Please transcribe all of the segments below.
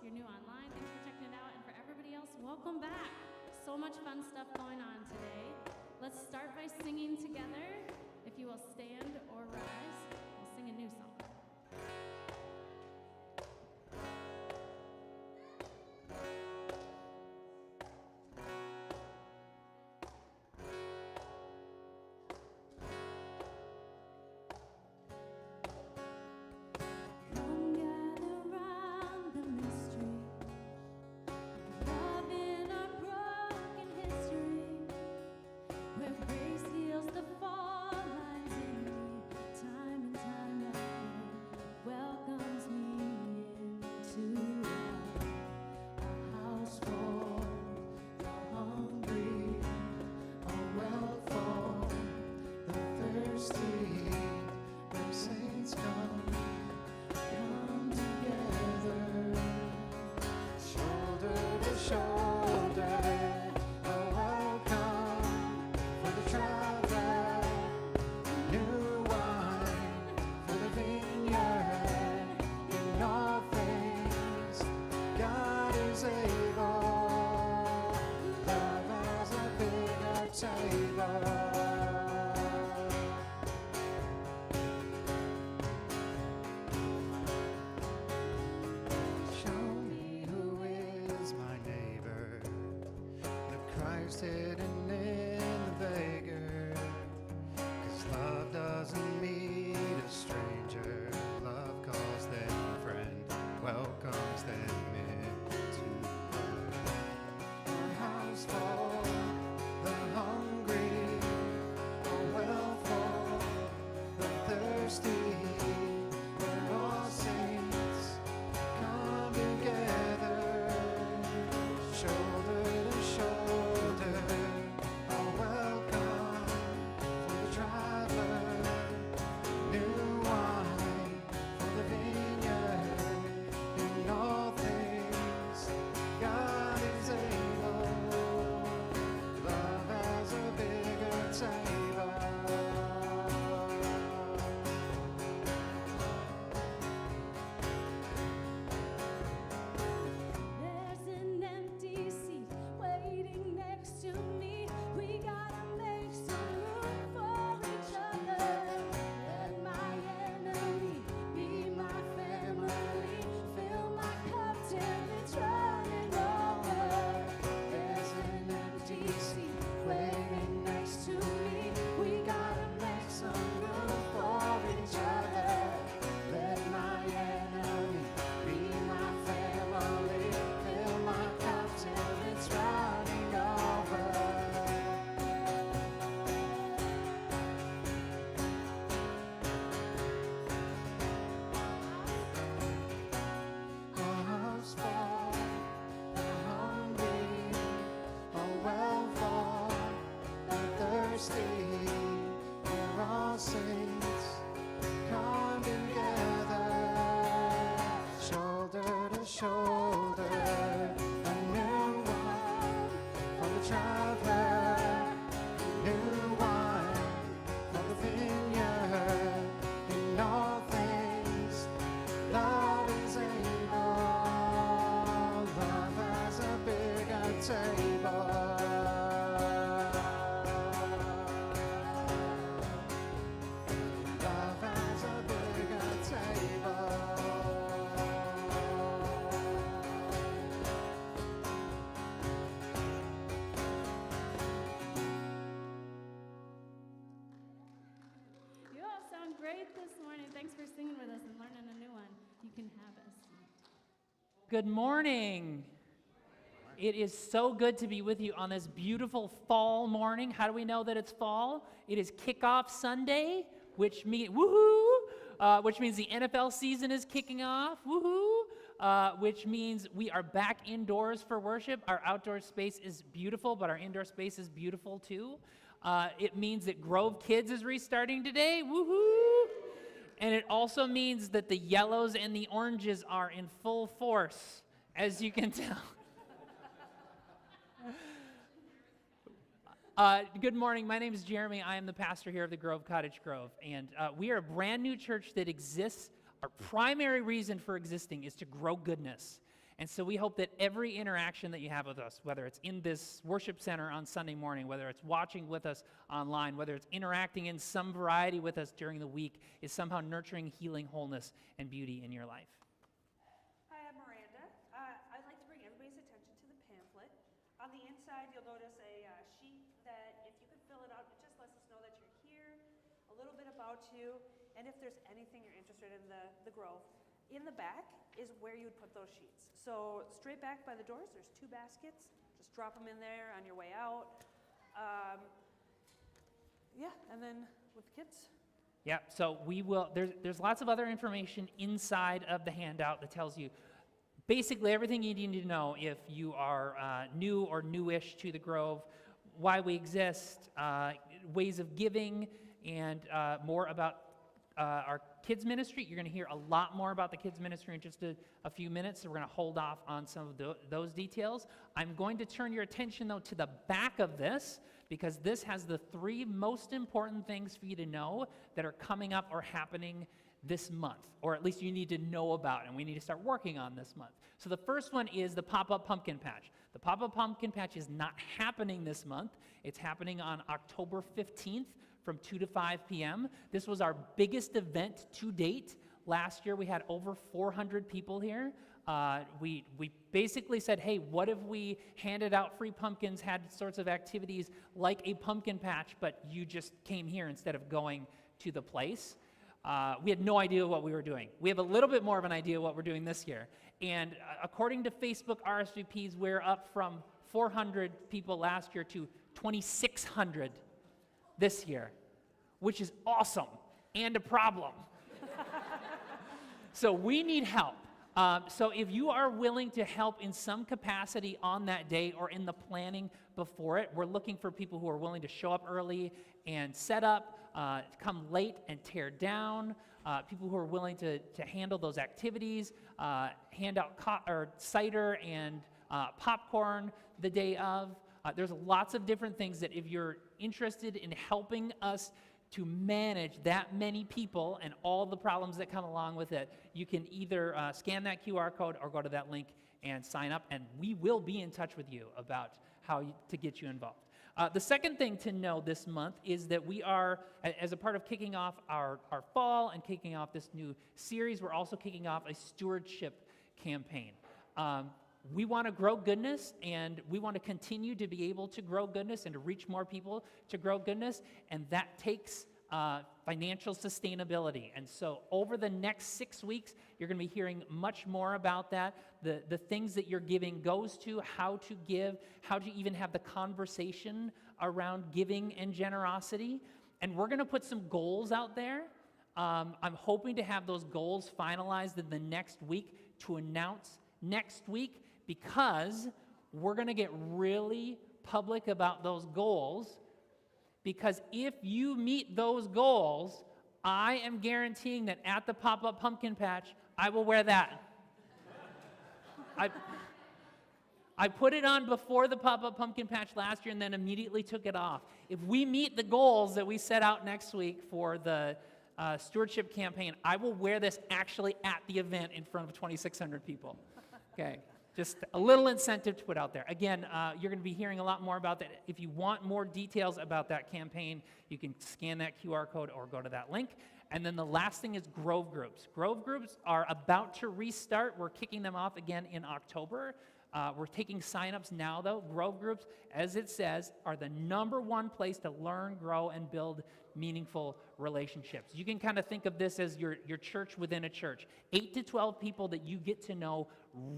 you're new online, thanks for checking it out. And for everybody else, welcome back. So much fun stuff going on today. Let's start by singing together. If you will stand or rise, we'll sing a new song. Hidden in the beggar, 'cause love doesn't meet a stranger. Love calls them friend, welcomes them into our house for the hungry, a well for the thirsty, where all saints come together, shoulder to shoulder. Saints come together, shoulder to shoulder, a new one for the traveler, new wine for the vineyard. In all things, love is able. Love has a bigger table. Great this morning. Thanks for singing with us and learning a new one. You can have a seat. Good morning. It is so good to be with you on this beautiful fall morning. How do we know that it's fall? It is Kickoff Sunday, which means woohoo, which means the NFL season is kicking off. Woohoo! Which means we are back indoors for worship. Our outdoor space is beautiful, but our indoor space is beautiful too. It means that Grove Kids is restarting today. Woohoo! And it also means that the yellows and the oranges are in full force, as you can tell. Good morning. My name is Jeremy. I am the pastor here of the Grove Cottage Grove. And we are a brand new church that exists. Our primary reason for existing is to grow goodness. And so we hope that every interaction that you have with us, whether it's in this worship center on Sunday morning, whether it's watching with us online, whether it's interacting in some variety with us during the week, is somehow nurturing healing, wholeness, and beauty in your life. Hi, I'm Miranda. I'd like to bring everybody's attention to the pamphlet. On the inside, you'll notice a sheet that if you could fill it out, it just lets us know that you're here, a little bit about you, and if there's anything you're interested in the Grove. In the back is where you would put those sheets. So straight back by the doors, there's 2 baskets. Just drop them in there on your way out. Yeah, and then with the kids. Yeah, so we will, there's lots of other information inside of the handout that tells you basically everything you need to know if you are new or newish to the Grove, why we exist, ways of giving, and more about our kids ministry. You're going to hear a lot more about the kids ministry in just a few minutes, so we're going to hold off on some of those details. I'm going to turn your attention, though, to the back of this, because this has the 3 most important things for you to know that are coming up or happening this month, or at least you need to know about, and we need to start working on this month. So the first one is the pop-up pumpkin patch. The pop-up pumpkin patch is not happening this month. It's happening on October 15th from 2 to 5 p.m. This was our biggest event to date. Last year we had over 400 people here. We basically said, hey, what if we handed out free pumpkins, had sorts of activities like a pumpkin patch, but you just came here instead of going to the place. We had no idea what we were doing. We have a little bit more of an idea what we're doing this year. And according to Facebook RSVPs, we're up from 400 people last year to 2,600 this year, which is awesome and a problem. So we need help. So if you are willing to help in some capacity on that day or in the planning before it, we're looking for people who are willing to show up early and set up, come late and tear down, people who are willing to handle those activities, hand out cider and popcorn the day of. There's lots of different things that if you're interested in helping us to manage that many people and all the problems that come along with it, you can either scan that QR code or go to that link and sign up, and we will be in touch with you about how to get you involved. The second thing to know this month is that we are, as a part of kicking off our fall and kicking off this new series, we're also kicking off a stewardship campaign. We want to grow goodness, and we want to continue to be able to grow goodness and to reach more people to grow goodness, and that takes financial sustainability. And so over the next 6 weeks, you're going to be hearing much more about that, the things that your giving goes to, how to give, how to even have the conversation around giving and generosity. And we're going to put some goals out there. I'm hoping to have those goals finalized in the next week to announce next week, because we're going to get really public about those goals, because if you meet those goals, I am guaranteeing that at the pop-up pumpkin patch, I will wear that. I put it on before the pop-up pumpkin patch last year and then immediately took it off. If we meet the goals that we set out next week for the stewardship campaign, I will wear this actually at the event in front of 2,600 people. Okay, just a little incentive to put out there. Again, you're going to be hearing a lot more about that. If you want more details about that campaign, you can scan that QR code or go to that link. And then the last thing is Grove Groups. Grove Groups are about to restart. We're kicking them off again in October. We're taking signups now, though. Grove Groups, as it says, are the #1 place to learn, grow, and build meaningful relationships. You can kind of think of this as your church within a church. 8 to 12 people that you get to know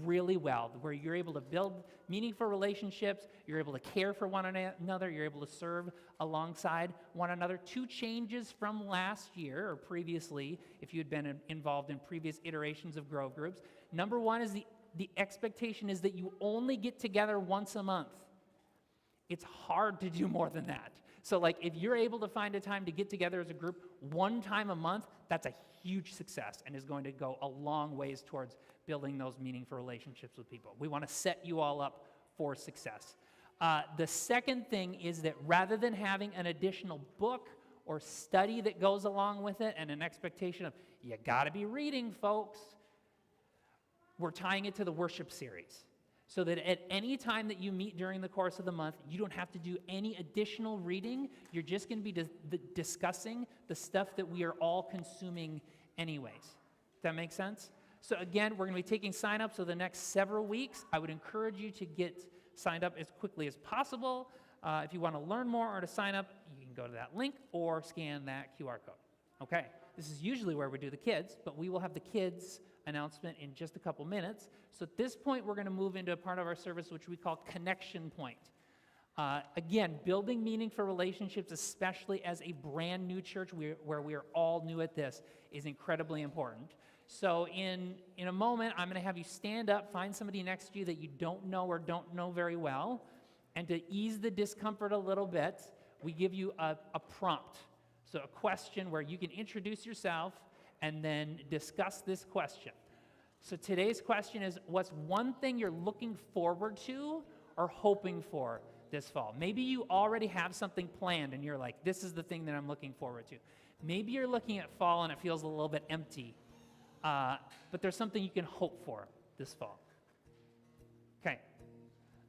really well, where you're able to build meaningful relationships, you're able to care for one another, you're able to serve alongside one another. 2 changes from last year or previously, if you had been involved in previous iterations of Grove Groups. #1 is the expectation is that you only get together once a month. It's hard to do more than that. So like if you're able to find a time to get together as a group 1 time a month, that's a huge success and is going to go a long ways towards building those meaningful relationships with people. We want to set you all up for success. The second thing is that rather than having an additional book or study that goes along with it and an expectation of, you got to be reading, folks, we're tying it to the worship series. So that at any time that you meet during the course of the month, you don't have to do any additional reading. You're just going to be discussing the stuff that we are all consuming anyways. Does that make sense? So again, we're going to be taking sign-ups for the next several weeks. I would encourage you to get signed up as quickly as possible. If you want to learn more or to sign up, you can go to that link or scan that QR code. Okay, this is usually where we do the kids, but we will have the kids announcement in just a couple minutes. So at this point, we're going to move into a part of our service which we call connection point. Again, building meaning for relationships, especially as a brand new church where we are all new at this, is incredibly important. So in a moment, I'm going to have you stand up, find somebody next to you that you don't know or don't know very well, and to ease the discomfort a little bit, we give you a prompt. So a question where you can introduce yourself and then discuss this question. So today's question is, what's one thing you're looking forward to or hoping for this fall? Maybe you already have something planned and you're like, this is the thing that I'm looking forward to. Maybe you're looking at fall and it feels a little bit empty, but there's something you can hope for this fall. Okay,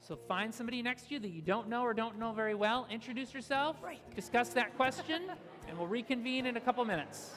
so find somebody next to you that you don't know or don't know very well, introduce yourself, discuss that question, and we'll reconvene in a couple minutes.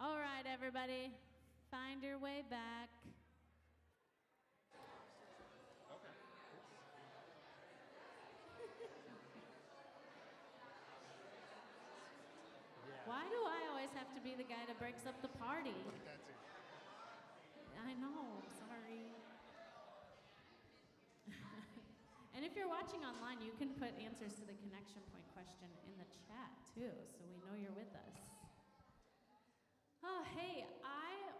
All right, everybody, find your way back. Why do I always have to be the guy that breaks up the party. I know, sorry. And if you're watching online, you can put answers to the connection point question in the chat too, so we know you're with us. Oh, hey,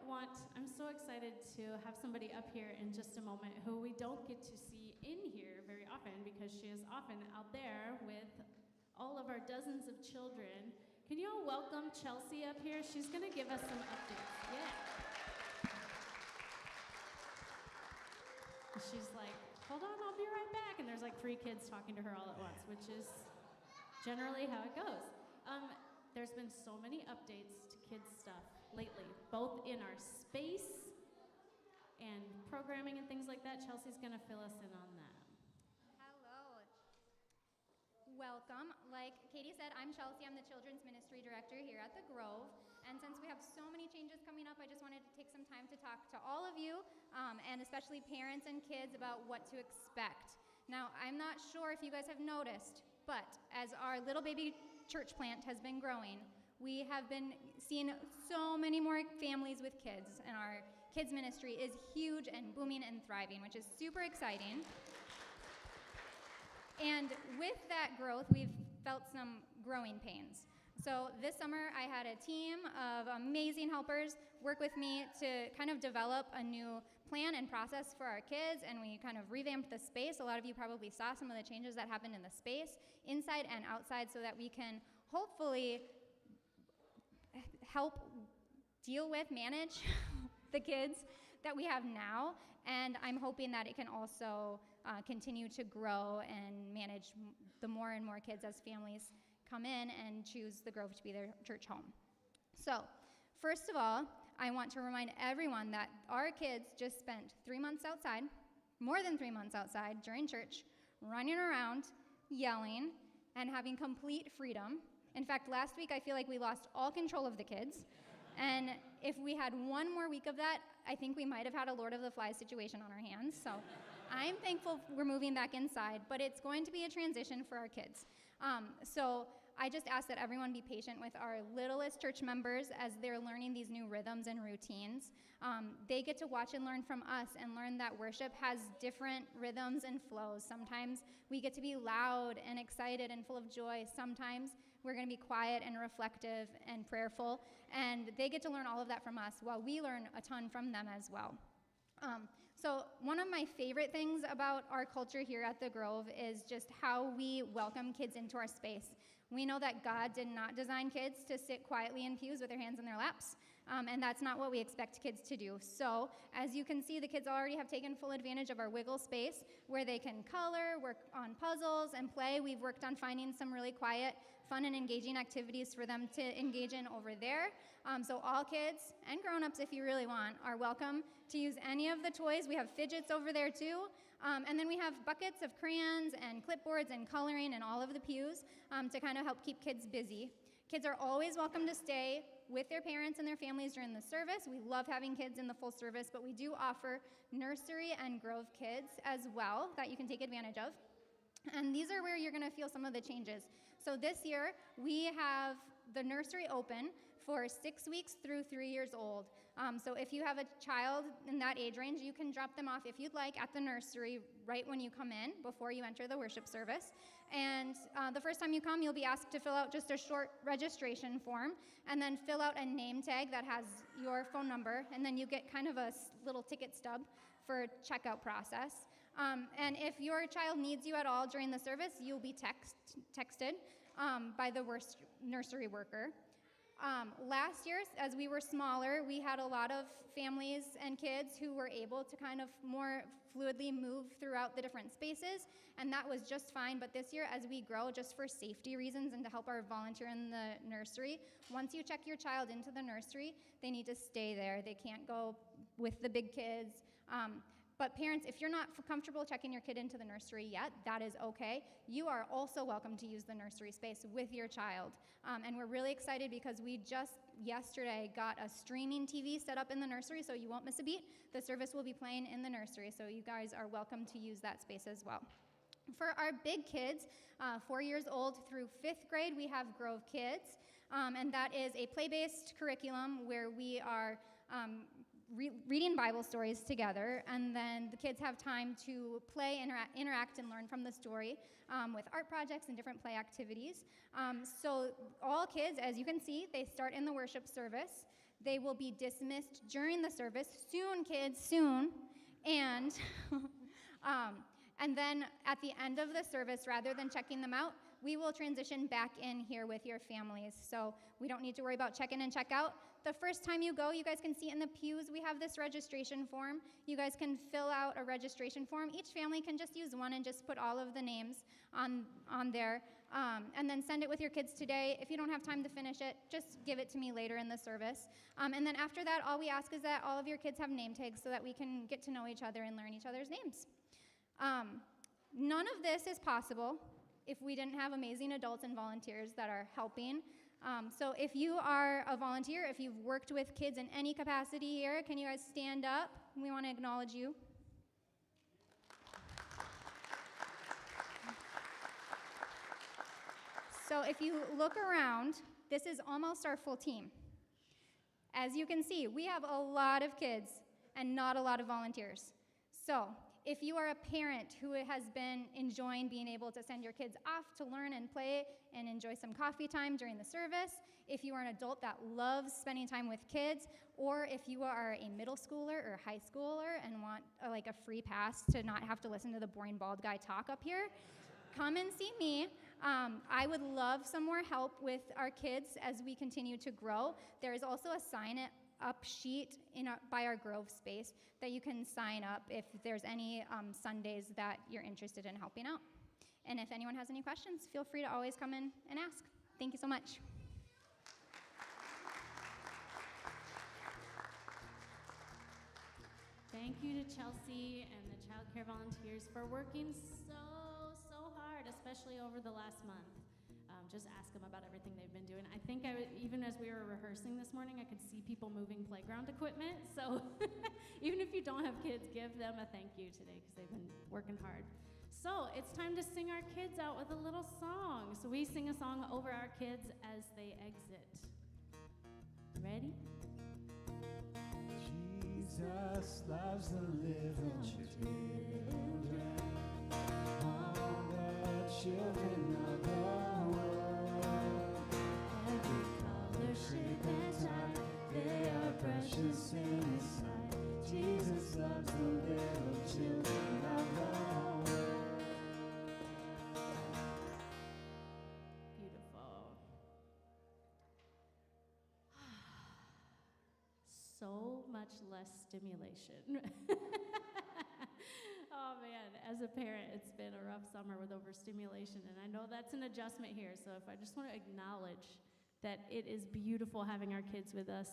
I'm so excited to have somebody up here in just a moment who we don't get to see in here very often because she is often out there with all of our dozens of children. Can you all welcome Chelsea up here? She's going to give us some updates. Yeah. She's like, hold on, I'll be right back. And there's like 3 kids talking to her all at once, which is generally how it goes. There's been so many updates to kids stuff lately, both in our space and programming and things like that. Chelsea's going to fill us in on that. Hello. Welcome. Like Katie said, I'm Chelsea. I'm the Children's Ministry Director here at the Grove. And since we have so many changes coming up, I just wanted to take some time to talk to all of you, and especially parents and kids, about what to expect. Now, I'm not sure if you guys have noticed, but as our little baby church plant has been growing, we have been seeing so many more families with kids, and our kids ministry is huge and booming and thriving, which is super exciting. And with that growth, we've felt some growing pains. So this summer, I had a team of amazing helpers work with me to kind of develop a new plan and process for our kids, and we kind of revamped the space. A lot of you probably saw some of the changes that happened in the space, inside and outside, so that we can hopefully help deal with, manage the kids that we have now, and I'm hoping that it can also continue to grow and manage the more and more kids as families come in and choose the Grove to be their church home. So, first of all, I want to remind everyone that our kids just spent 3 months outside, more than 3 months outside during church, running around, yelling, and having complete freedom. In fact, last week I feel like we lost all control of the kids. And if we had one more week of that, I think we might have had a Lord of the Flies situation on our hands. So I'm thankful we're moving back inside, but it's going to be a transition for our kids. So I just ask that everyone be patient with our littlest church members as they're learning these new rhythms and routines. They get to watch and learn from us and learn that worship has different rhythms and flows. Sometimes we get to be loud and excited and full of joy. Sometimes we're going to be quiet and reflective and prayerful. And they get to learn all of that from us while we learn a ton from them as well. So one of my favorite things about our culture here at the Grove is just how we welcome kids into our space. We know that God did not design kids to sit quietly in pews with their hands in their laps, and that's not what we expect kids to do. So as you can see, the kids already have taken full advantage of our wiggle space where they can color, work on puzzles, and play. We've worked on finding some really quiet, fun, and engaging activities for them to engage in over there. So all kids and grown-ups, if you really want, are welcome to use any of the toys. We have fidgets over there too. And then we have buckets of crayons and clipboards and coloring in all of the pews to kind of help keep kids busy. Kids are always welcome to stay with their parents and their families during the service. We love having kids in the full service, but we do offer nursery and Grove kids as well that you can take advantage of. And these are where you're going to feel some of the changes. So this year, we have the nursery open for 6 weeks through 3 years old. So if you have a child in that age range, you can drop them off if you'd like at the nursery right when you come in, before you enter the worship service. And the first time you come, you'll be asked to fill out just a short registration form and then fill out a name tag that has your phone number, and then you get kind of a little ticket stub for checkout process. And if your child needs you at all during the service, you'll be texted by the nursery worker. Last year, as we were smaller, we had a lot of families and kids who were able to kind of more fluidly move throughout the different spaces, and that was just fine. But this year, as we grow, just for safety reasons and to help our volunteer in the nursery, once you check your child into the nursery, they need to stay there. They can't go with the big kids. But parents, if you're not comfortable checking your kid into the nursery yet, that is okay. You are also welcome to use the nursery space with your child. And we're really excited because we just yesterday got a streaming TV set up in the nursery, so you won't miss a beat. The service will be playing in the nursery, so you guys are welcome to use that space as well. For our big kids, 4 years old through 5th grade, we have Grove Kids. and that is a play-based curriculum where we are reading Bible stories together, and then the kids have time to play, interact, and learn from the story with art projects and different play activities. So all kids, as you can see, they start in the worship service. They will be dismissed during the service. Soon, kids, soon. And, and then at the end of the service, rather than checking them out, we will transition back in here with your families. So we don't need to worry about check in and check out. The first time you go, you guys can see in the pews, we have this registration form. You guys can fill out a registration form. Each family can just use one and just put all of the names on there, and then send it with your kids today. If you don't have time to finish it, just give it to me later in the service. And then after that, all we ask is that all of your kids have name tags so that we can get to know each other and learn each other's names. None of this is possible if we didn't have amazing adults and volunteers that are helping. So if you are a volunteer, if you've worked with kids in any capacity here, can you guys stand up? We want to acknowledge you. So if you look around, this is almost our full team. As you can see, we have a lot of kids and not a lot of volunteers. So if you are a parent who has been enjoying being able to send your kids off to learn and play and enjoy some coffee time during the service, if you are an adult that loves spending time with kids, or if you are a middle schooler or high schooler and want like a free pass to not have to listen to the boring bald guy talk up here, come and see me. I would love some more help with our kids as we continue to grow. There is also a sign-up sheet by our Grove space that you can sign up if there's any Sundays that you're interested in helping out. And if anyone has any questions, feel free to always come in and ask. Thank you so much. Thank you to Chelsea and the child care volunteers for working so hard, especially over the last month. Just ask them about everything they've been doing. I think even as we were rehearsing this morning, I could see people moving playground equipment. So even if you don't have kids, give them a thank you today because they've been working hard. So it's time to sing our kids out with a little song. So we sing a song over our kids as they exit. Ready? Jesus loves the little children, all the children of the world. Every color, shape, and type, they are precious in His sight. Jesus loves the little children of the world. Beautiful. So much less stimulation. Oh man, as a parent, it's been a rough summer with overstimulation, and I know that's an adjustment here. So if I just want to acknowledge that it is beautiful having our kids with us,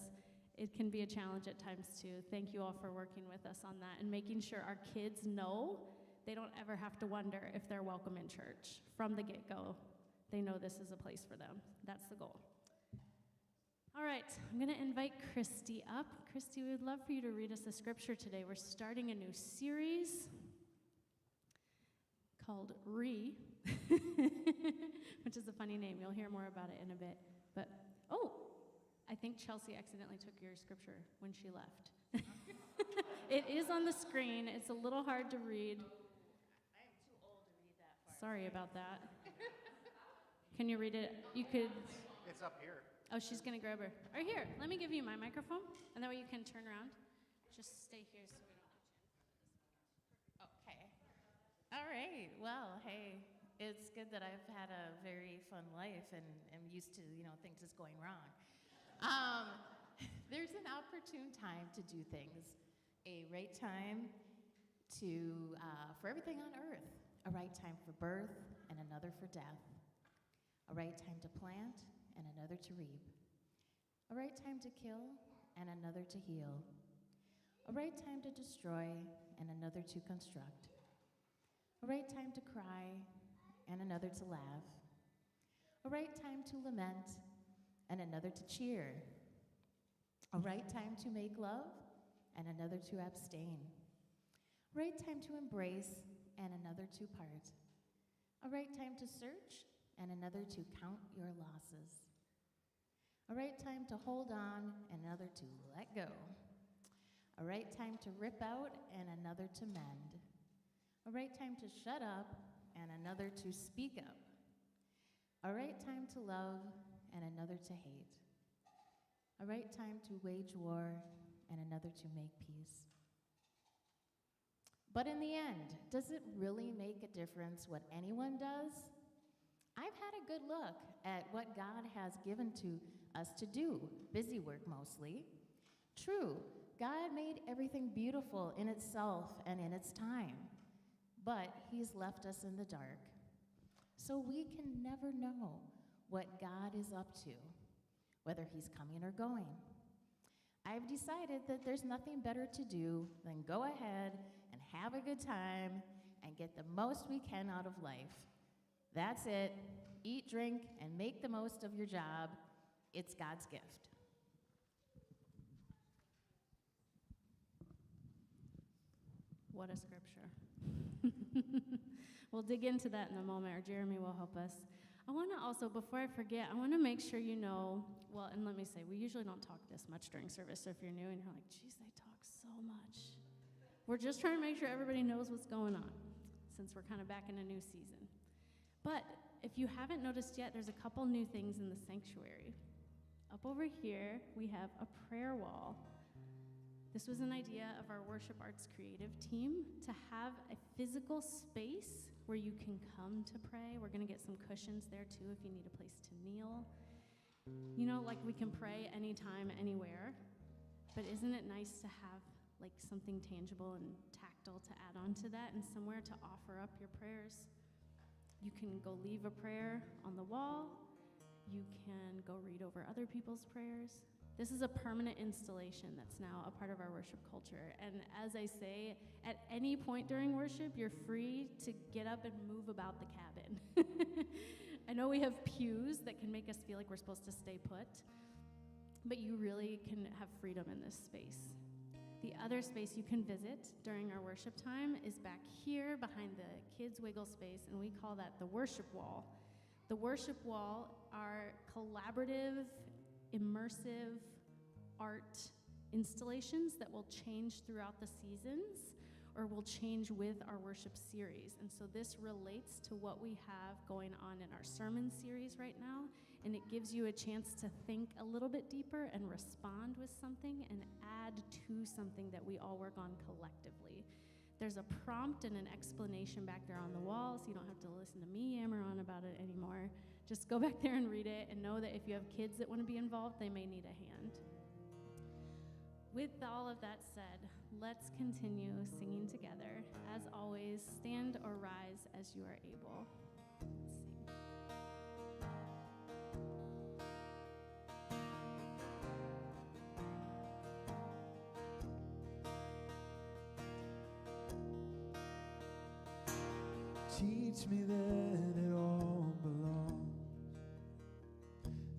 it can be a challenge at times too. Thank you all for working with us on that and making sure our kids know they don't ever have to wonder if they're welcome in church. From the get-go, they know this is a place for them. That's the goal. All right, I'm going to invite Christy up. Christy, we would love for you to read us a scripture today. We're starting a new series called which is a funny name. You'll hear more about it in a bit. But, I think Chelsea accidentally took your scripture when she left. It is on the screen. It's a little hard to read. I am too old to read that part. Sorry about that. Can you read it? You could... It's up here. Oh, she's going to grab her. Or here, let me give you my microphone, and that way you can turn around. Just stay here so we don't have you. Okay. All right. Well, hey, it's good that I've had a very fun life and am used to, things just going wrong. There's an opportune time to do things. A right time for everything on earth. A right time for birth and another for death. A right time to plant and another to reap. A right time to kill and another to heal. A right time to destroy and another to construct. A right time to cry and another to laugh. A right time to lament and another to cheer. A right time to make love and another to abstain. A right time to embrace and another to part. A right time to search and another to count your losses. A right time to hold on and another to let go. A right time to rip out and another to mend. A right time to shut up and another to speak up. A right time to love and another to hate. A right time to wage war and another to make peace. But in the end, does it really make a difference what anyone does? I've had a good look at what God has given to us to do, busy work mostly. True, God made everything beautiful in itself and in its time, but He's left us in the dark. So we can never know what God is up to, whether He's coming or going. I've decided that there's nothing better to do than go ahead and have a good time and get the most we can out of life. That's it. Eat, drink, and make the most of your job. It's God's gift. What a scripture. We'll dig into that in a moment, or Jeremy will help us. I want to also, before I forget, I want to make sure you know, well, and let me say, we usually don't talk this much during service, so if you're new and you're like, geez, they talk so much. We're just trying to make sure everybody knows what's going on, since we're kind of back in a new season. But if you haven't noticed yet, there's a couple new things in the sanctuary. Up over here, we have a prayer wall. This was an idea of our worship arts creative team, to have a physical space where you can come to pray. We're going to get some cushions there too if you need a place to kneel. You know, like we can pray anytime, anywhere. But isn't it nice to have like something tangible and tactile to add on to that, and somewhere to offer up your prayers? You can go leave a prayer on the wall. You can go read over other people's prayers. This is a permanent installation that's now a part of our worship culture. And as I say, at any point during worship, you're free to get up and move about the cabin. I know we have pews that can make us feel like we're supposed to stay put, but you really can have freedom in this space. The other space you can visit during our worship time is back here behind the kids' wiggle space, and we call that the worship wall. The worship wall are collaborative, immersive art installations that will change throughout the seasons or will change with our worship series. And so this relates to what we have going on in our sermon series right now, and it gives you a chance to think a little bit deeper and respond with something and add to something that we all work on collectively. There's a prompt and an explanation back there on the wall, so you don't have to listen to me yammer on about it anymore. Just go back there and read it, and know that if you have kids that want to be involved, they may need a hand. With all of that said, let's continue singing together. As always, stand or rise as you are able. Teach me that it all belongs,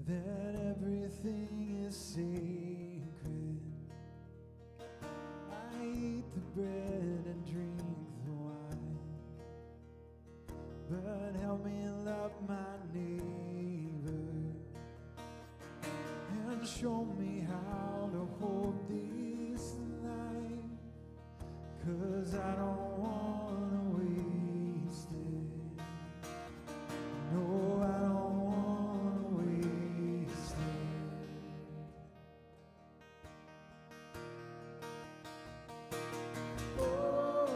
that everything is sacred. I eat the bread and drink the wine, but help me love my neighbor, and show me how to hold this life, 'cause I don't want to waste it. No, I don't want to waste it. Oh,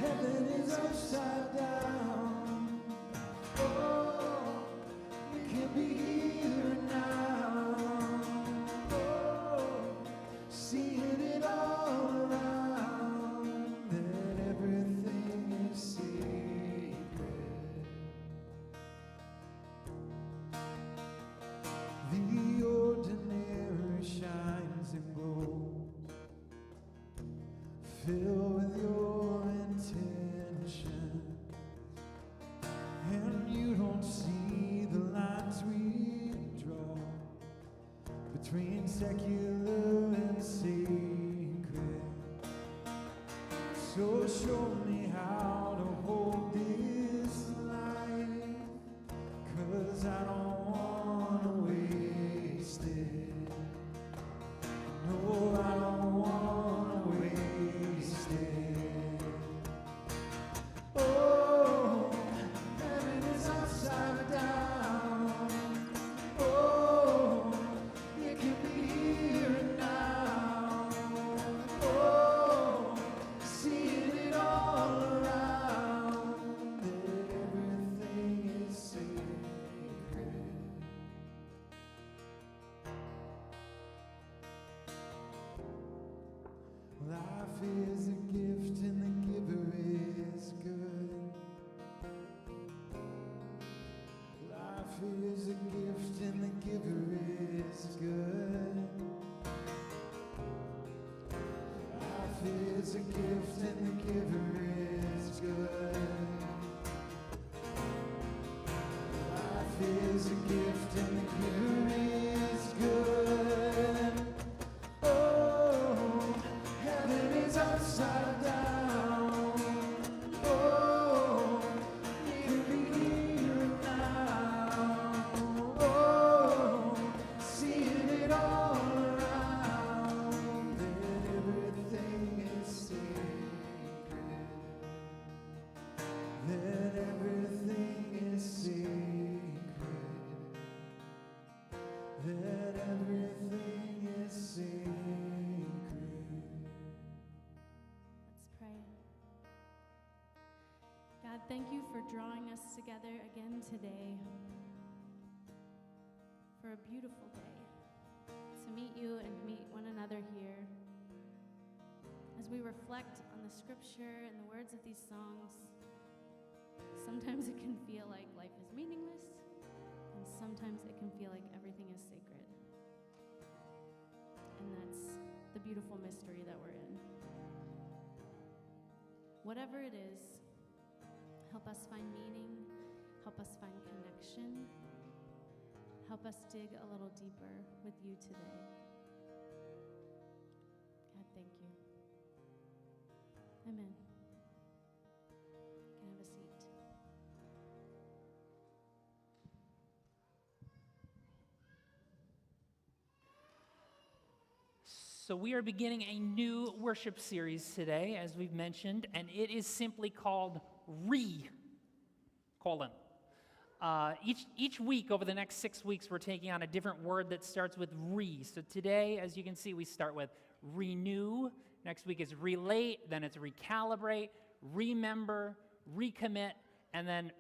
heaven is upside down. Oh, it can be here now. Oh, seeing it all around, that everything is sacred. The ordinary shines and glows, filled with your intention, and you don't see the lines we draw between secular and sacred. So show me how to hold this life, 'cause I don't want to waste is a gift and the giver is good. Life is a gift and the giver is good. Life is a gift and the giver is good. Life is a gift and the giver is good. Oh, heaven is upside down. Oh, we can be here now. Oh, seeing it all around. That everything is sacred. That everything is sacred. That everything is sacred. Let's pray. God, thank you for drawing us together again today for a beautiful day to meet you and meet one another here. As we reflect on the scripture and the words of these songs, sometimes it can feel like life is meaningless, and sometimes it can feel like everything is sacred. And that's the beautiful mystery that we're in. Whatever it is, help us find meaning, help us find connection, help us dig a little deeper with you today. God, thank you. Amen. You can have a seat. So we are beginning a new worship series today, as we've mentioned, and it is simply called Each week over the next 6 weeks, we're taking on a different word that starts with re. So today, as you can see, we start with renew. Next week is relate, then it's recalibrate, remember, recommit, and then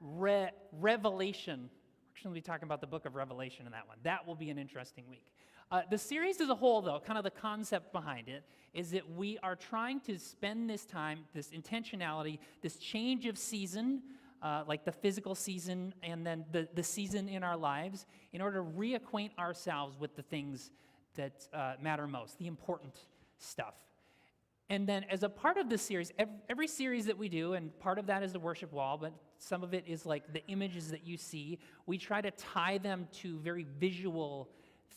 revelation. We're going to be talking about the book of Revelation in that one. That will be an interesting week. The series as a whole, though, kind of the concept behind it, is that we are trying to spend this time, this intentionality, this change of season, like the physical season and then the season in our lives, in order to reacquaint ourselves with the things that matter most, the important stuff. And then as a part of this series, every series that we do, and part of that is the worship wall, but some of it is like the images that you see, we try to tie them to very visual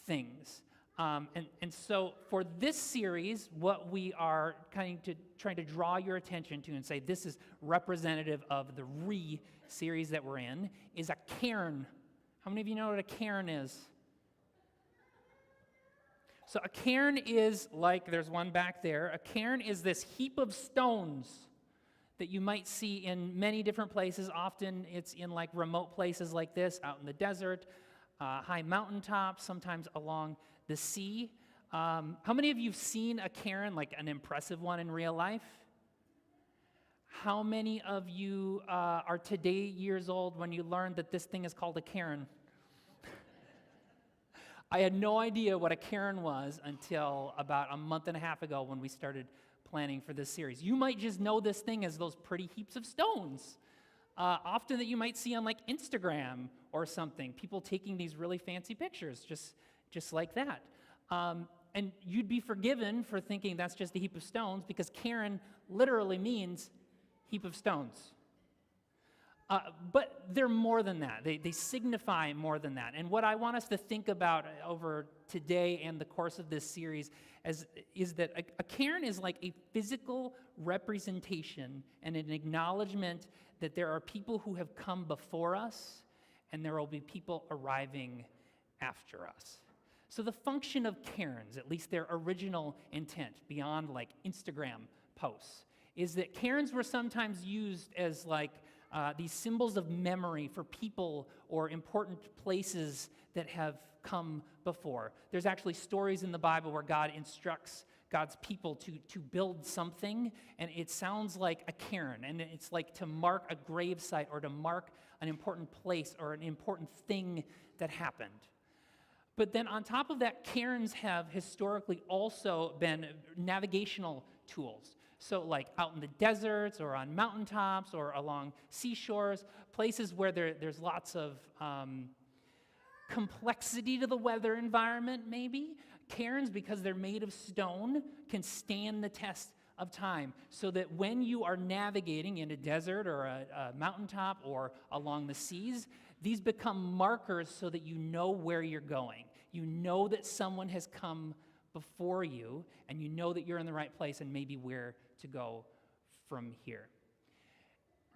things. And so for this series, what we are trying to draw your attention to and say this is representative of the series that we're in, is a cairn. How many of you know what a cairn is? So a cairn is like, there's one back there, a cairn is this heap of stones that you might see in many different places. Often it's in like remote places like this, out in the desert, high mountaintops, sometimes along the sea. How many of you have seen a cairn, like an impressive one in real life? How many of you are today years old when you learned that this thing is called a cairn? I had no idea what a cairn was until about a month and a half ago when we started planning for this series. You might just know this thing as those pretty heaps of stones. Often that you might see on like Instagram or something, people taking these really fancy pictures, just like that. And you'd be forgiven for thinking that's just a heap of stones, because cairn literally means heap of stones. But they're more than that. They signify more than that. And what I want us to think about over today and the course of this series is that a cairn is like a physical representation and an acknowledgement that there are people who have come before us and there will be people arriving after us. So the function of cairns, at least their original intent, beyond like Instagram posts, is that cairns were sometimes used as like these symbols of memory for people or important places that have come before. There's actually stories in the Bible where God instructs God's people to build something, and it sounds like a cairn, and it's like to mark a grave site or to mark an important place or an important thing that happened. But then on top of that, cairns have historically also been navigational tools. So like out in the deserts or on mountaintops or along seashores, places where there's lots of complexity to the weather environment maybe. Cairns, because they're made of stone, can stand the test of time, so that when you are navigating in a desert or a mountaintop or along the seas, these become markers so that you know where you're going. You know that someone has come before you, and you know that you're in the right place and maybe where to go from here.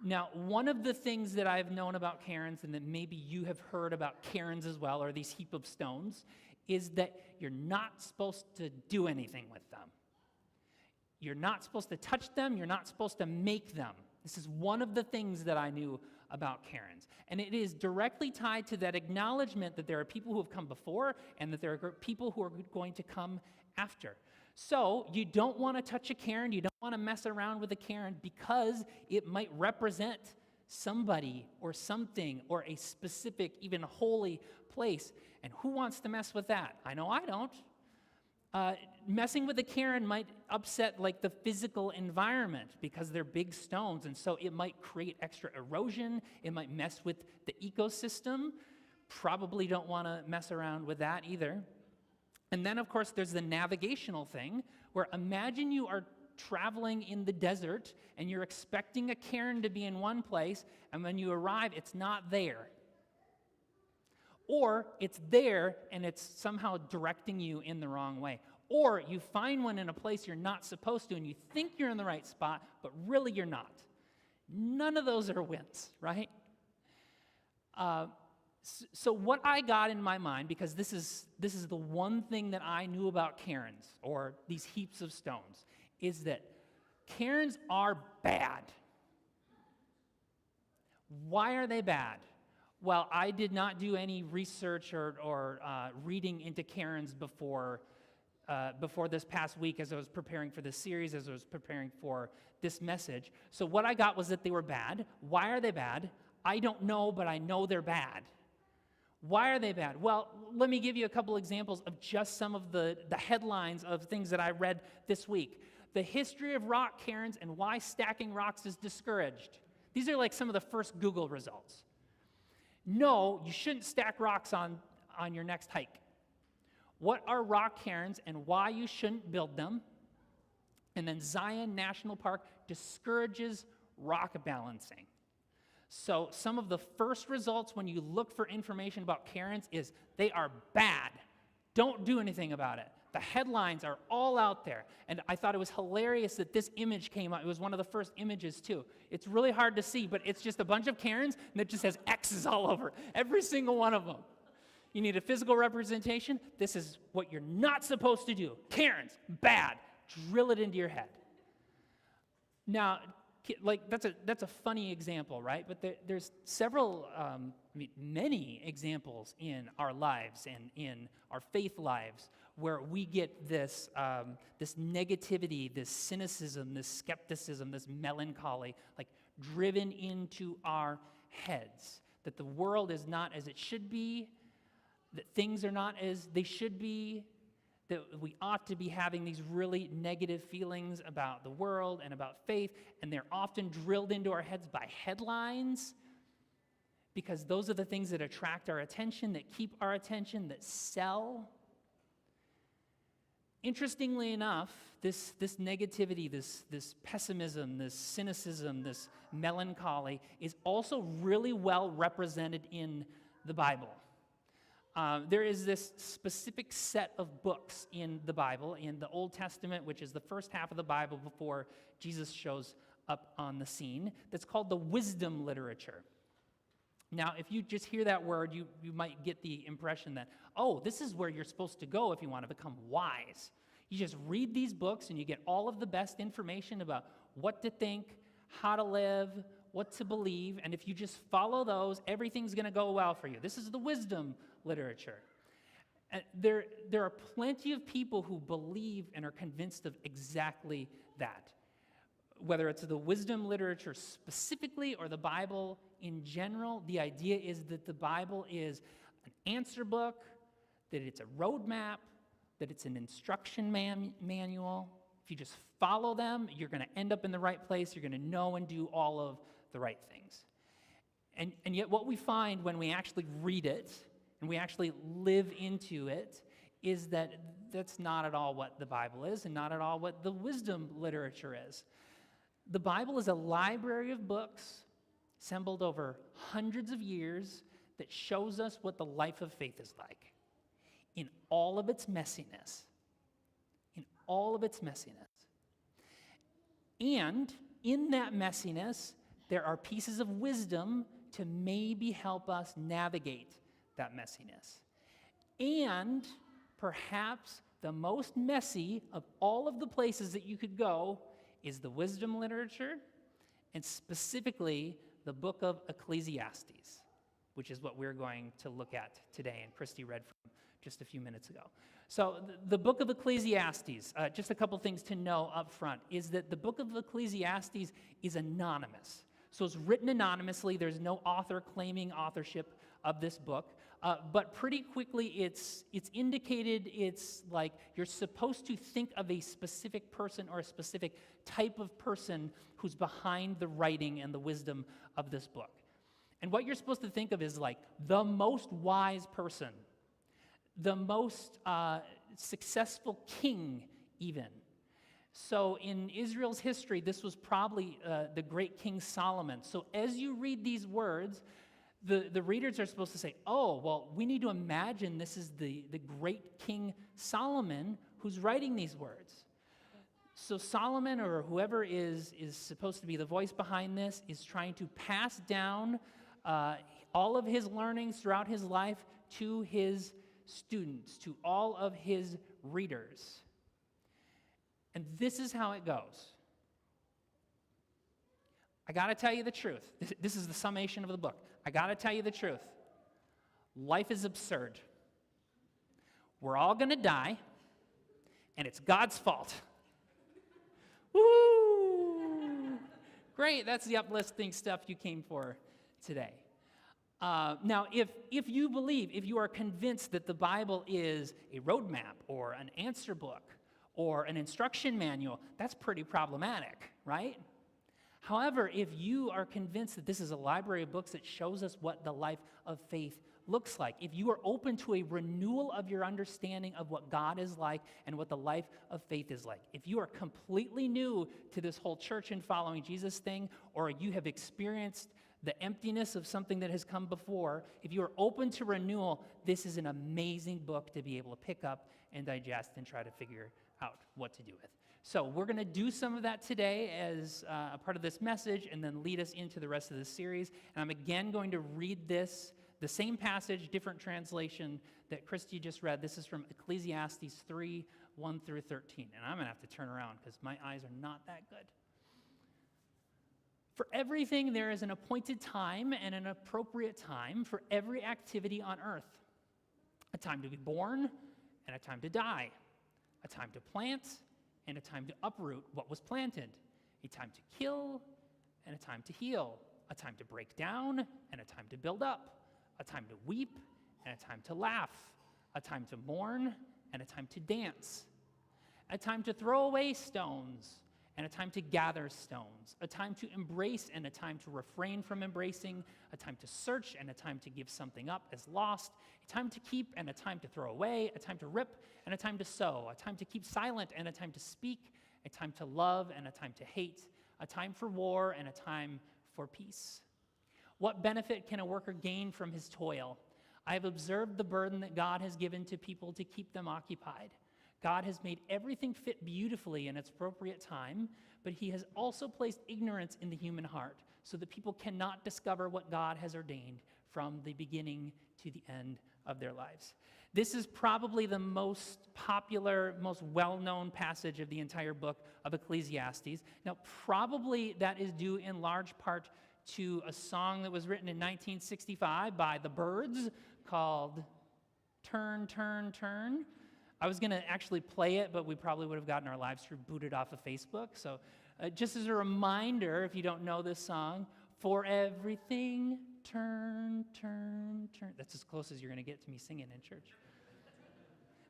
Now, one of the things that I've known about cairns, and that maybe you have heard about cairns as well, or these heap of stones, is that you're not supposed to do anything with them. You're not supposed to touch them. You're not supposed to make them. This is one of the things that I knew about cairns. And it is directly tied to that acknowledgement that there are people who have come before and that there are people who are going to come after. So you don't want to touch a cairn. You don't want to mess around with a cairn because it might represent somebody or something or a specific, even holy place. And who wants to mess with that? I know I don't. Messing with a cairn might upset like the physical environment because they're big stones, and so it might create extra erosion. It might mess with the ecosystem. Probably don't want to mess around with that either. And then, of course, there's the navigational thing, where imagine you are traveling in the desert and you're expecting a cairn to be in one place, and when you arrive, it's not there. Or it's there and it's somehow directing you in the wrong way. Or you find one in a place you're not supposed to and you think you're in the right spot, but really you're not. None of those are wins, right? So what I got in my mind, because this is the one thing that I knew about cairns, or these heaps of stones, is that cairns are bad. Why are they bad? Well, I did not do any research or reading into cairns before this past week as I was preparing for this series, as I was preparing for this message. So what I got was that they were bad. Why are they bad? I don't know, but I know they're bad. Why are they bad? Well, let me give you a couple examples of just some of the headlines of things that I read this week. The history of rock cairns and why stacking rocks is discouraged. These are like some of the first Google results. No, you shouldn't stack rocks on your next hike. What are rock cairns and why you shouldn't build them? And then Zion National Park discourages rock balancing. So some of the first results when you look for information about cairns is they are bad. Don't do anything about it. The headlines are all out there. And I thought it was hilarious that this image came up. It was one of the first images, too. It's really hard to see, but it's just a bunch of cairns, and it just has X's all over, every single one of them. You need a physical representation. This is what you're not supposed to do. Cairns, bad. Drill it into your head. Now, like that's a funny example, right? But there's several, many examples in our lives and in our faith lives where we get this this negativity, this cynicism, this skepticism, this melancholy, like driven into our heads. That the world is not as it should be, that things are not as they should be, that we ought to be having these really negative feelings about the world and about faith, and they're often drilled into our heads by headlines, because those are the things that attract our attention, that keep our attention, that sell. Interestingly enough, this negativity, this pessimism, this cynicism, this melancholy is also really well represented in the Bible. There is this specific set of books in the Bible, in the Old Testament, which is the first half of the Bible before Jesus shows up on the scene, that's called the wisdom literature. Now, if you just hear that word, you might get the impression that, oh, this is where you're supposed to go if you want to become wise. You just read these books and you get all of the best information about what to think, how to live, what to believe, and if you just follow those, everything's going to go well for you. This is the wisdom literature. And there are plenty of people who believe and are convinced of exactly that. Whether it's the wisdom literature specifically or the Bible in general, the idea is that the Bible is an answer book that it's a roadmap, that it's an instruction manual. If you just follow them, you're going to end up in the right place. You're going to know and do all of the right things. And yet what we find when we actually read it and we actually live into it is that that's not at all what the Bible is and not at all what the wisdom literature is. The Bible is a library of books assembled over hundreds of years that shows us what the life of faith is like in all of its messiness. In all of its messiness. And in that messiness, there are pieces of wisdom to maybe help us navigate that messiness. And perhaps the most messy of all of the places that you could go is the wisdom literature, and specifically the book of Ecclesiastes, which is what we're going to look at today, and Christy read from just a few minutes ago. So the book of Ecclesiastes, just a couple things to know up front, is that the book of Ecclesiastes is anonymous. So it's written anonymously. There's no author claiming authorship of this book. But pretty quickly, it's indicated, it's like you're supposed to think of a specific person or a specific type of person who's behind the writing and the wisdom of this book. And what you're supposed to think of is like the most wise person, the most successful king even. So in Israel's history, this was probably the great King Solomon. So as you read these words, the readers are supposed to say, oh, well, we need to imagine this is the great King Solomon who's writing these words. So Solomon, or whoever is supposed to be the voice behind this, is trying to pass down all of his learnings throughout his life to his students, to all of his readers. And this is how it goes. I got to tell you the truth. This is the summation of the book. I got to tell you the truth. Life is absurd. We're all going to die, and it's God's fault. Woo! Great, that's the uplifting stuff you came for today. Now, if you believe, if you are convinced that the Bible is a roadmap or an answer book or an instruction manual, that's pretty problematic, right? However, if you are convinced that this is a library of books that shows us what the life of faith looks like, if you are open to a renewal of your understanding of what God is like and what the life of faith is like, if you are completely new to this whole church and following Jesus thing, or you have experienced the emptiness of something that has come before, if you are open to renewal, this is an amazing book to be able to pick up and digest and try to figure out what to do with. So we're going to do some of that today as a part of this message and then lead us into the rest of the series. And I'm again going to read this, the same passage, different translation that Christy just read. This is from Ecclesiastes 3, 1 through 13. And I'm going to have to turn around because my eyes are not that good. For everything there is an appointed time and an appropriate time for every activity on earth. A time to be born and a time to die. A time to plant and a time to uproot what was planted. A time to kill and a time to heal. A time to break down and a time to build up. A time to weep and a time to laugh. A time to mourn and a time to dance. A time to throw away stones and a time to gather stones, a time to embrace and a time to refrain from embracing, a time to search and a time to give something up as lost, a time to keep and a time to throw away, a time to rip and a time to sow, a time to keep silent and a time to speak, a time to love and a time to hate, a time for war and a time for peace. What benefit can a worker gain from his toil? I have observed the burden that God has given to people to keep them occupied. God has made everything fit beautifully in its appropriate time, but he has also placed ignorance in the human heart so that people cannot discover what God has ordained from the beginning to the end of their lives. This is probably the most popular, most well-known passage of the entire book of Ecclesiastes. Now, probably that is due in large part to a song that was written in 1965 by the Byrds called Turn, Turn, Turn. I was going to actually play it, but we probably would have gotten our live stream booted off of Facebook. So just as a reminder, if you don't know this song, for everything, turn, turn, turn. That's as close as you're going to get to me singing in church.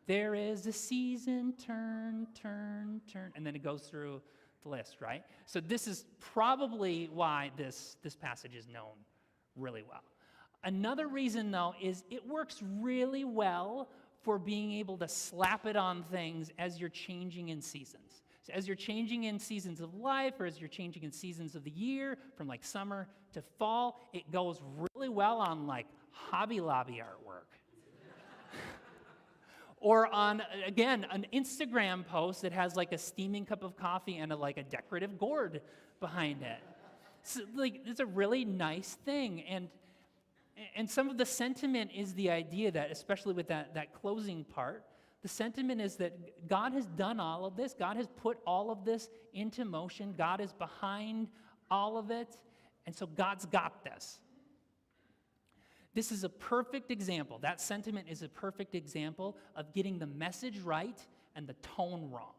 There is a season, turn, turn, turn, and then it goes through the list, right? So this is probably why this passage is known really well. Another reason, though, is it works really well for being able to slap it on things as you're changing in seasons. So as you're changing in seasons of life, or as you're changing in seasons of the year, from like summer to fall, it goes really well on like Hobby Lobby artwork. Or on, again, an Instagram post that has like a steaming cup of coffee and like a decorative gourd behind it. So like, it's a really nice thing. And some of the sentiment is the idea that, especially with that closing part, the sentiment is that God has done all of this. God has put all of this into motion. God is behind all of it. And so God's got this. This is a perfect example. That sentiment is a perfect example of getting the message right and the tone wrong.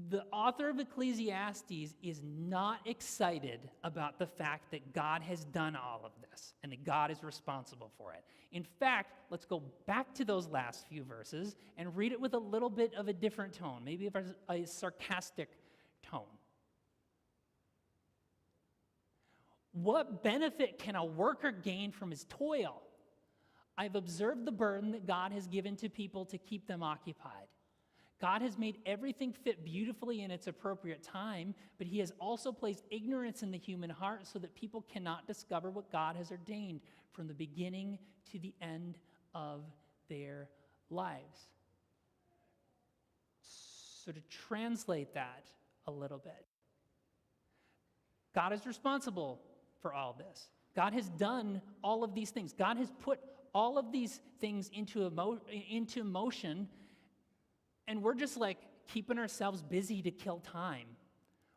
The author of Ecclesiastes is not excited about the fact that God has done all of this and that God is responsible for it. In fact, let's go back to those last few verses and read it with a little bit of a different tone, maybe a sarcastic tone. What benefit can a worker gain from his toil? I've observed the burden that God has given to people to keep them occupied. God has made everything fit beautifully in its appropriate time, but he has also placed ignorance in the human heart so that people cannot discover what God has ordained from the beginning to the end of their lives. So to translate that a little bit, God is responsible for all this. God has done all of these things. God has put all of these things into motion, and we're just like keeping ourselves busy to kill time.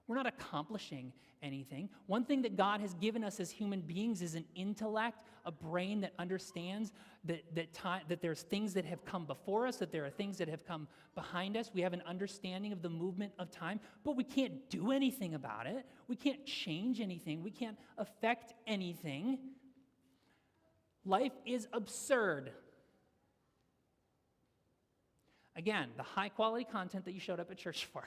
We're not accomplishing anything. One thing that God has given us as human beings is an intellect, a brain that understands that there's things that have come before us, that there are things that have come behind us. We have an understanding of the movement of time, but we can't do anything about it. We can't change anything. We can't affect anything. Life is absurd. Again, the high-quality content that you showed up at church for.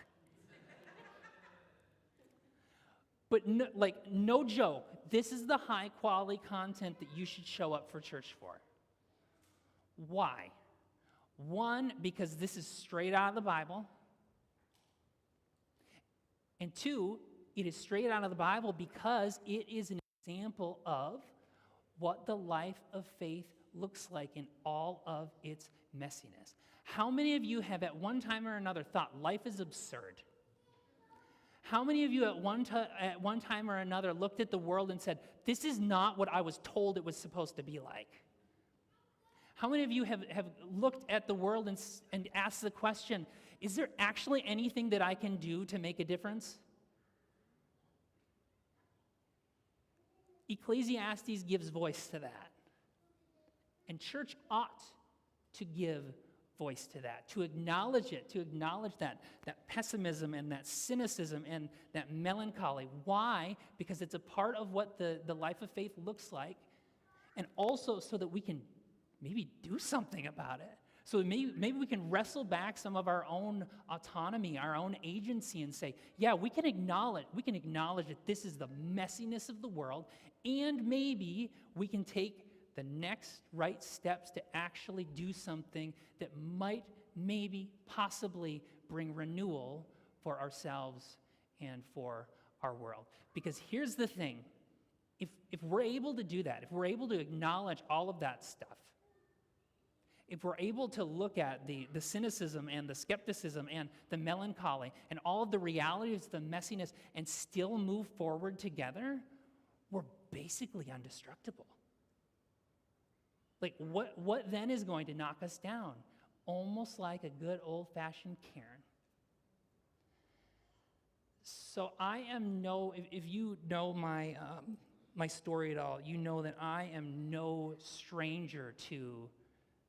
But no joke, this is the high-quality content that you should show up for church for. Why? One, because this is straight out of the Bible. And two, it is straight out of the Bible because it is an example of what the life of faith looks like in all of its messiness. How many of you have at one time or another thought life is absurd? How many of you at one time or another looked at the world and said, this is not what I was told it was supposed to be like? How many of you have looked at the world and asked the question, is there actually anything that I can do to make a difference? Ecclesiastes gives voice to that. And church ought to give voice to that, to acknowledge it, to acknowledge that pessimism and that cynicism and that melancholy. Why? Because it's a part of what the life of faith looks like, and also so that we can maybe do something about it. So maybe we can wrestle back some of our own autonomy, our own agency, and say, yeah, we can acknowledge that this is the messiness of the world, and maybe we can take the next right steps to actually do something that might, maybe, possibly bring renewal for ourselves and for our world. Because here's the thing, if we're able to do that, if we're able to acknowledge all of that stuff, if we're able to look at the cynicism and the skepticism and the melancholy and all of the realities, the messiness, and still move forward together, we're basically indestructible. Like, what then is going to knock us down? Almost like a good old-fashioned cairn. So if you know my story at all, you know that I am no stranger to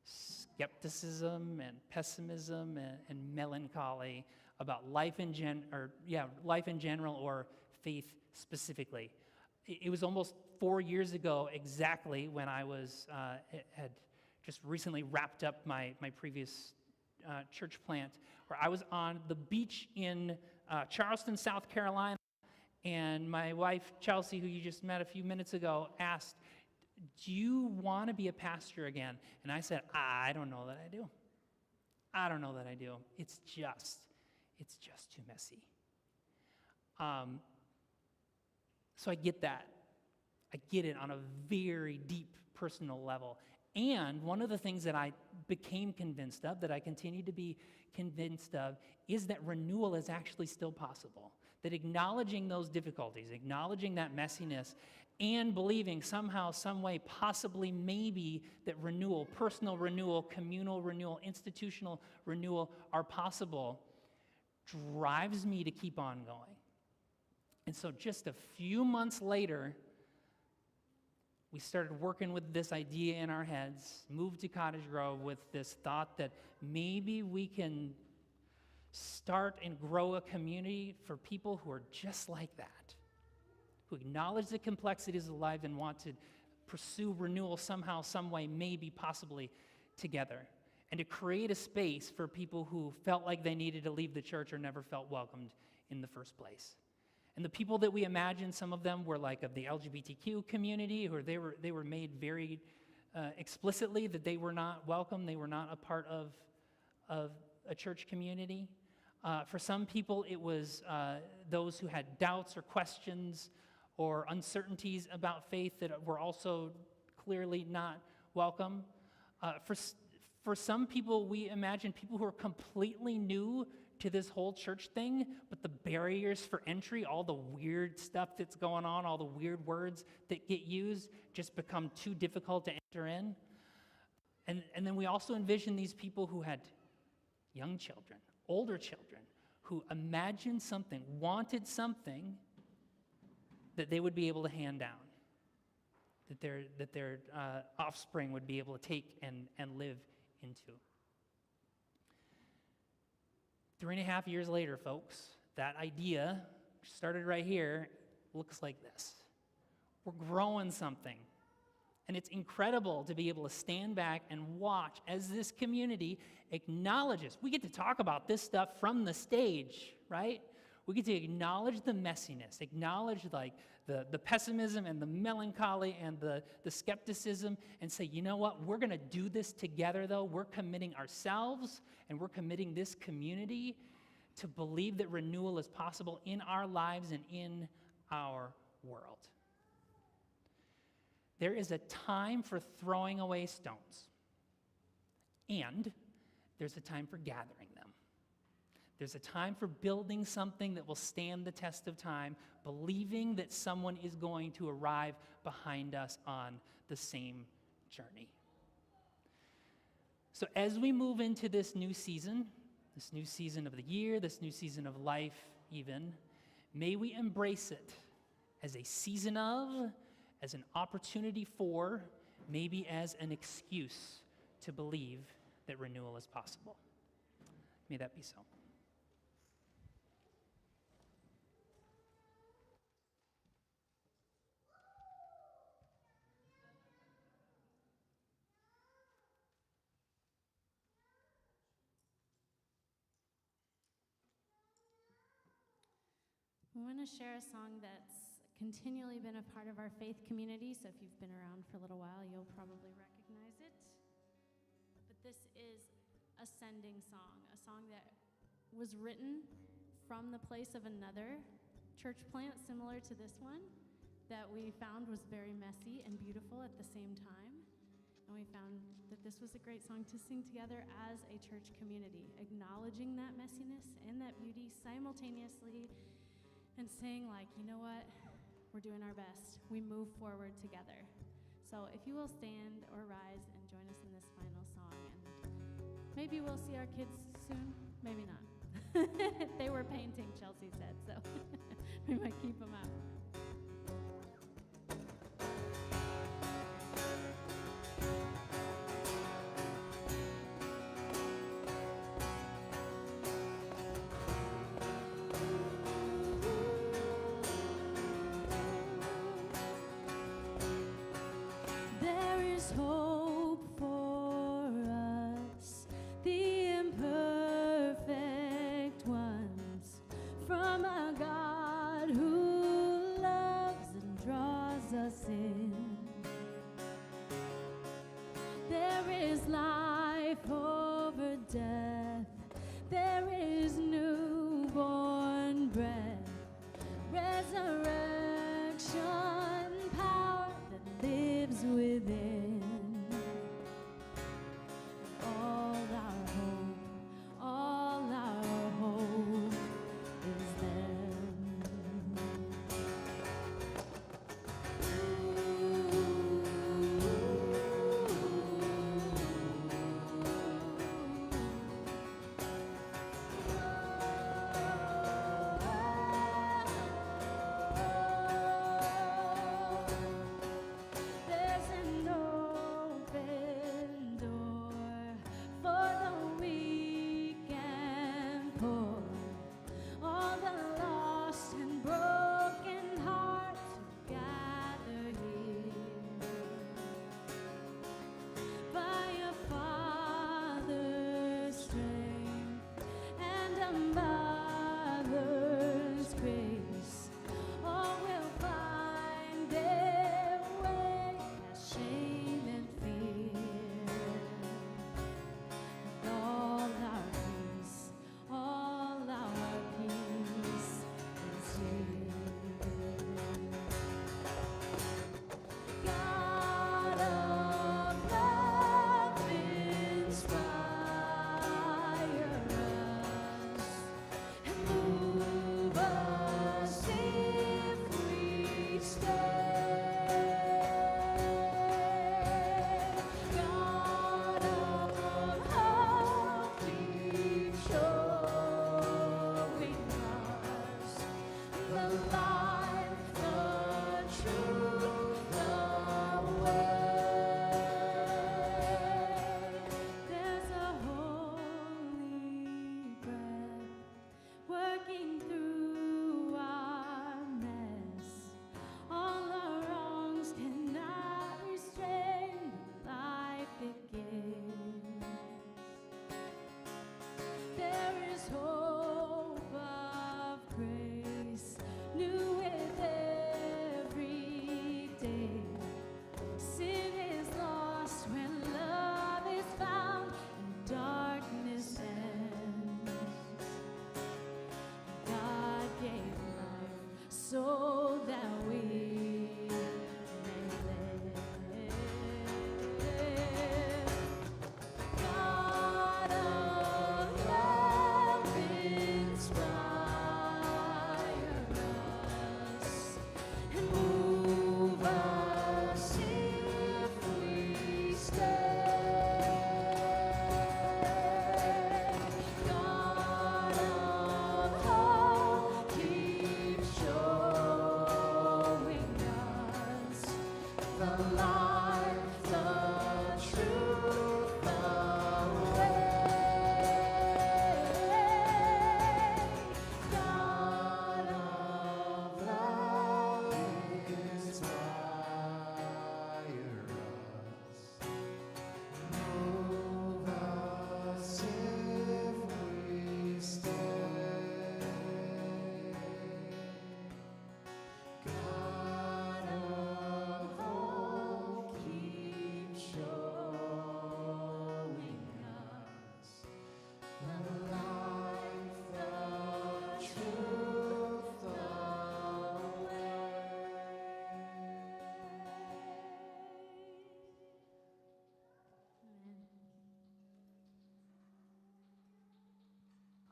skepticism and pessimism and melancholy about life in general or faith specifically. It was almost 4 years ago exactly when I had just recently wrapped up my previous church plant, where I was on the beach in Charleston, South Carolina, and my wife, Chelsea, who you just met a few minutes ago, asked, do you want to be a pastor again? And I said, I don't know that I do. I don't know that I do. It's just too messy. So I get that. I get it on a very deep personal level. And one of the things that I became convinced of, that I continue to be convinced of, is that renewal is actually still possible. That acknowledging those difficulties, acknowledging that messiness, and believing somehow, some way, possibly, maybe, that renewal, personal renewal, communal renewal, institutional renewal are possible, drives me to keep on going. And so just a few months later, we started working with this idea in our heads, moved to Cottage Grove with this thought that maybe we can start and grow a community for people who are just like that, who acknowledge the complexities of life and want to pursue renewal somehow, some way, maybe, possibly, together. And to create a space for people who felt like they needed to leave the church or never felt welcomed in the first place. And the people that we imagined, some of them were like of the LGBTQ community, or they were made very explicitly that they were not welcome, they were not a part of a church community. For some people, it was those who had doubts or questions or uncertainties about faith that were also clearly not welcome. For some people, we imagine people who are completely new to this whole church thing, but the barriers for entry, all the weird stuff that's going on, all the weird words that get used, just become too difficult to enter in. And then we also envision these people who had young children, older children, who imagined something, wanted something that they would be able to hand down, that their offspring would be able to take and live into. 3.5 years later, folks, that idea, which started right here, looks like this. We're growing something. And it's incredible to be able to stand back and watch as this community acknowledges. We get to talk about this stuff from the stage, right? We get to acknowledge the messiness, acknowledge like the pessimism and the melancholy and the skepticism, and say, you know what, we're going to do this together, though. We're committing ourselves and we're committing this community to believe that renewal is possible in our lives and in our world. There is a time for throwing away stones, and there's a time for gathering them. There's a time for building something that will stand the test of time, believing that someone is going to arrive behind us on the same journey. So as we move into this new season of the year, this new season of life even, may we embrace it as a season of, as an opportunity for, maybe as an excuse to believe that renewal is possible. May that be so. We want to share a song that's continually been a part of our faith community, so if you've been around for a little while, you'll probably recognize it. But this is a sending song, a song that was written from the place of another church plant similar to this one that we found was very messy and beautiful at the same time. And we found that this was a great song to sing together as a church community, acknowledging that messiness and that beauty simultaneously and saying, like, you know what? We're doing our best. We move forward together. So if you will stand or rise and join us in this final song. And maybe we'll see our kids soon. Maybe not. They were painting, Chelsea said, so we might keep them out. There is hope for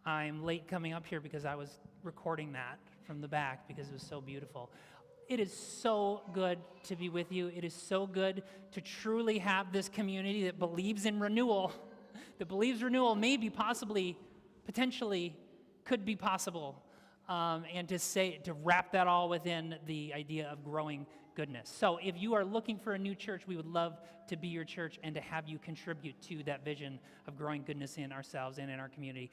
I'm late coming up here because I was recording that from the back because it was so beautiful. It is so good to be with you. It is so good to truly have this community that believes in renewal, that believes renewal may be possibly, potentially, could be possible, and to wrap that all within the idea of growing goodness. So if you are looking for a new church, we would love to be your church and to have you contribute to that vision of growing goodness in ourselves and in our community.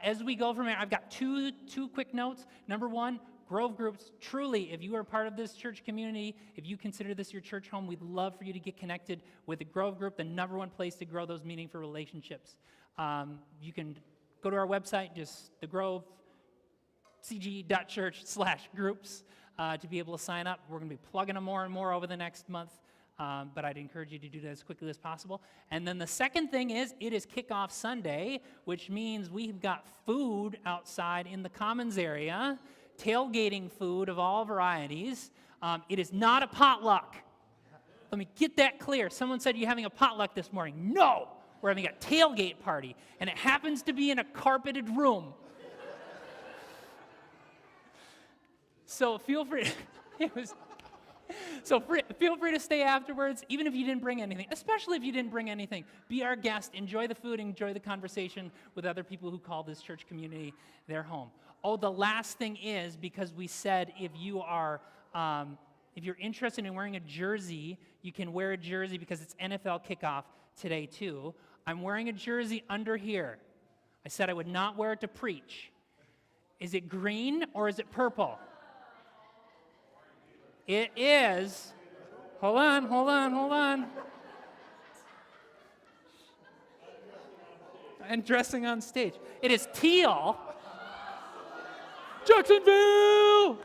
As we go from here, I've got two quick notes. Number one, Grove groups. Truly, if you are part of this church community, if you consider this your church home, we'd love for you to get connected with the Grove group, the number one place to grow those meaningful relationships. You can go to our website, just thegrovecg.church/groups to be able to sign up. We're going to be plugging them more and more over the next month, but I'd encourage you to do that as quickly as possible. And then the second thing is, it is Kickoff Sunday, which means we've got food outside in the Commons area, tailgating food of all varieties. It is not a potluck. Let me get that clear. Someone said, you're having a potluck this morning. No! We're having a tailgate party, and it happens to be in a carpeted room. So feel free. Feel free to stay afterwards, even if you didn't bring anything, especially if you didn't bring anything. Be our guest, enjoy the food, enjoy the conversation with other people who call this church community their home. Oh, the last thing is, because we said if you're interested in wearing a jersey, you can wear a jersey because it's NFL kickoff today too. I'm wearing a jersey under here. I said I would not wear it to preach. Is it green or is it purple? It is. Hold on. And dressing on stage. It is teal. Jacksonville!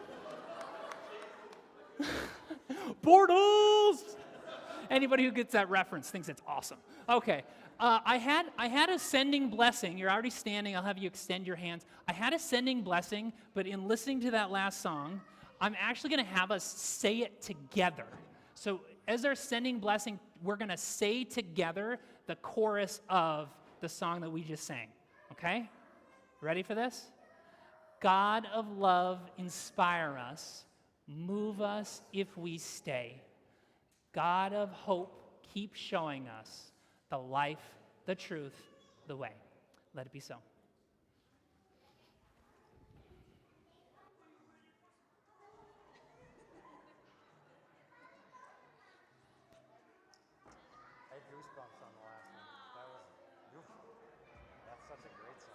Bortles! Anybody who gets that reference thinks it's awesome. Okay. I had a sending blessing. You're already standing. I'll have you extend your hands. I had a sending blessing, but in listening to that last song, I'm actually going to have us say it together. So as our sending blessing, we're going to say together the chorus of the song that we just sang. Okay? Ready for this? God of love, inspire us. Move us if we stay. God of hope, keep showing us the life, the truth, the way. Let it be so. I had goosebumps on the last one. That's such a great song.